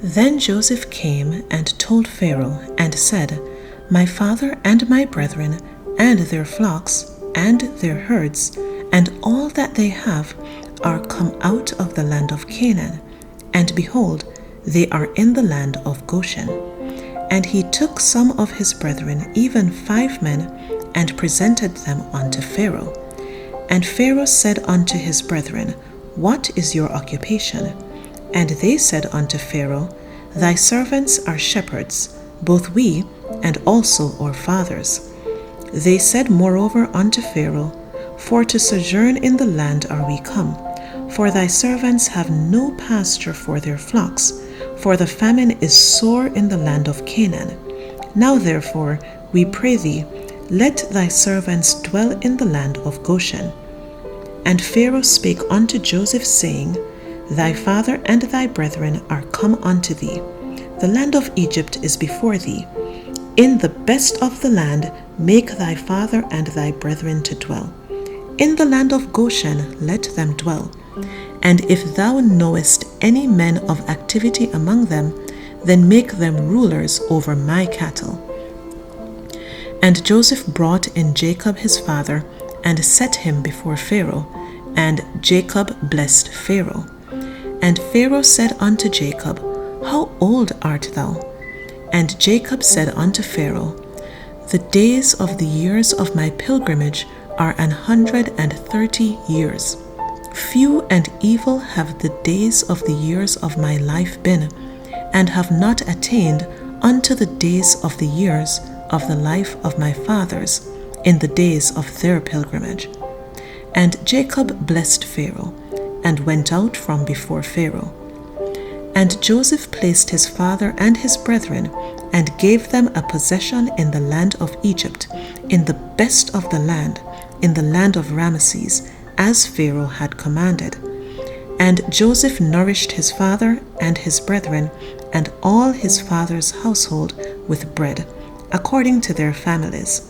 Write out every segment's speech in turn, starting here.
Then Joseph came and told Pharaoh and said, My father and my brethren, and their flocks, and their herds, and all that they have, are come out of the land of Canaan, and behold, they are in the land of Goshen. And he took some of his brethren, even 5 men, and presented them unto Pharaoh. And Pharaoh said unto his brethren, What is your occupation? And they said unto Pharaoh, Thy servants are shepherds, both we and also our fathers. They said moreover unto Pharaoh, For to sojourn in the land are we come, for thy servants have no pasture for their flocks, for the famine is sore in the land of Canaan. Now therefore, we pray thee, let thy servants dwell in the land of Goshen. And Pharaoh spake unto Joseph, saying, Thy father and thy brethren are come unto thee. The land of Egypt is before thee. In the best of the land make thy father and thy brethren to dwell. In the land of Goshen let them dwell. And if thou knowest any men of activity among them, then make them rulers over my cattle. And Joseph brought in Jacob his father, and set him before Pharaoh, and Jacob blessed Pharaoh. And Pharaoh said unto Jacob, How old art thou? And Jacob said unto Pharaoh, The days of the years of my pilgrimage are 130 years. Few and evil have the days of the years of my life been, and have not attained unto the days of the years of the life of my fathers in the days of their pilgrimage. And Jacob blessed Pharaoh, and went out from before Pharaoh. And Joseph placed his father and his brethren, and gave them a possession in the land of Egypt, in the best of the land, in the land of Ramesses, as Pharaoh had commanded. And Joseph nourished his father and his brethren, and all his father's household with bread, according to their families.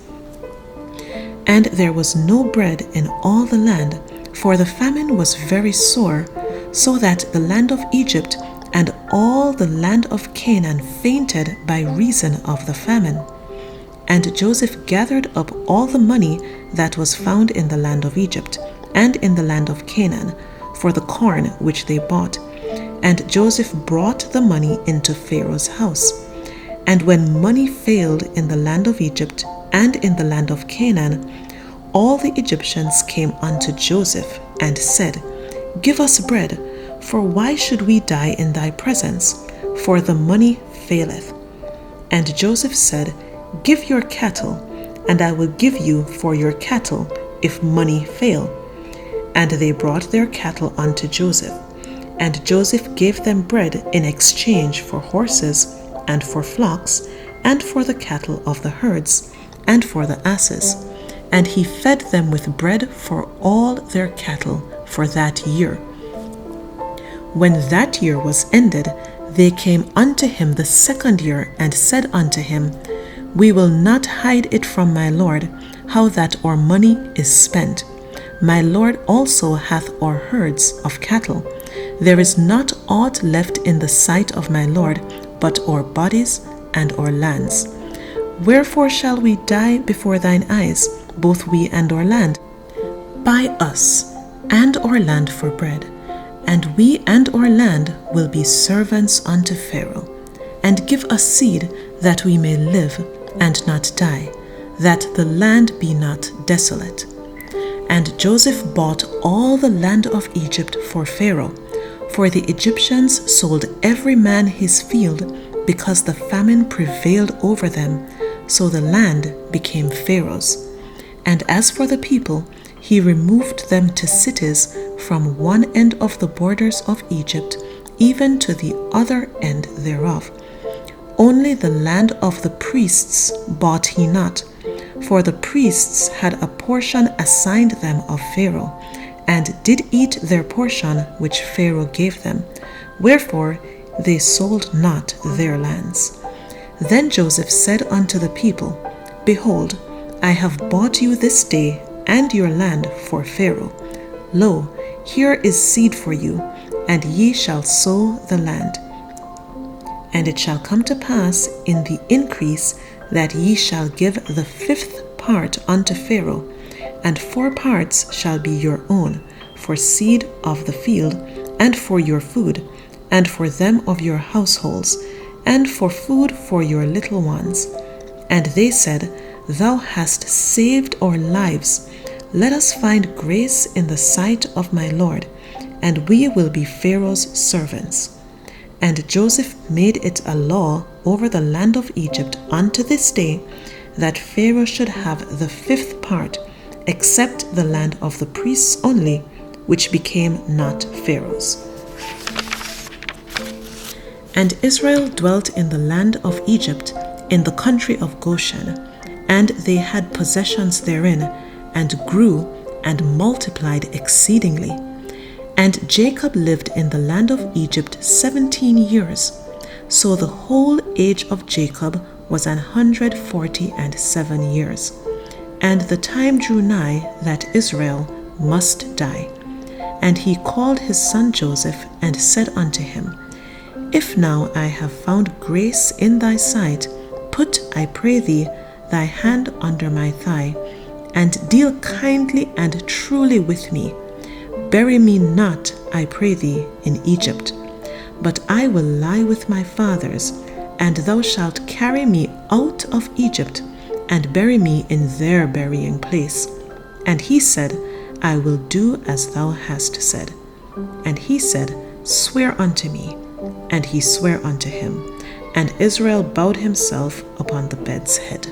And there was no bread in all the land, for the famine was very sore, so that the land of Egypt and all the land of Canaan fainted by reason of the famine. And Joseph gathered up all the money that was found in the land of Egypt and in the land of Canaan for the corn which they bought. And Joseph brought the money into Pharaoh's house. And when money failed in the land of Egypt and in the land of Canaan, all the Egyptians came unto Joseph and said, Give us bread, for why should we die in thy presence? For the money faileth. And Joseph said, Give your cattle, and I will give you for your cattle, if money fail. And they brought their cattle unto Joseph. And Joseph gave them bread in exchange for horses, and for flocks, and for the cattle of the herds, and for the asses. And he fed them with bread for all their cattle for that year. When that year was ended, they came unto him the second year, and said unto him, We will not hide it from my lord, how that our money is spent. My lord also hath our herds of cattle. There is not aught left in the sight of my lord, but our bodies and our lands. Wherefore shall we die before thine eyes, both we and our land? Buy us and our land for bread, and we and our land will be servants unto Pharaoh. And give us seed, that we may live and not die, that the land be not desolate. And Joseph bought all the land of Egypt for Pharaoh, for the Egyptians sold every man his field, because the famine prevailed over them, so the land became Pharaoh's. And as for the people, he removed them to cities from one end of the borders of Egypt, even to the other end thereof. Only the land of the priests bought he not, for the priests had a portion assigned them of Pharaoh, and did eat their portion which Pharaoh gave them. Wherefore they sold not their lands. Then Joseph said unto the people, Behold, I have bought you this day and your land for Pharaoh. Lo, here is seed for you, and ye shall sow the land. And it shall come to pass in the increase that ye shall give the 5th part unto Pharaoh, and 4 parts shall be your own, for seed of the field, and for your food, and for them of your households, and for food for your little ones. And they said, Thou hast saved our lives. Let us find grace in the sight of my Lord, and we will be Pharaoh's servants. And Joseph made it a law over the land of Egypt unto this day, that Pharaoh should have the 5th part, except the land of the priests only, which became not Pharaoh's. And Israel dwelt in the land of Egypt, in the country of Goshen, and they had possessions therein, and grew and multiplied exceedingly. And Jacob lived in the land of Egypt 17 years. So the whole age of Jacob was 147 years. And the time drew nigh that Israel must die. And he called his son Joseph, and said unto him, If now I have found grace in thy sight, put, I pray thee, thy hand under my thigh, and deal kindly and truly with me. Bury me not, I pray thee, in Egypt, but I will lie with my fathers, and thou shalt carry me out of Egypt, and bury me in their burying place. And he said, I will do as thou hast said. And he said, Swear unto me. And he sware unto him. And Israel bowed himself upon the bed's head.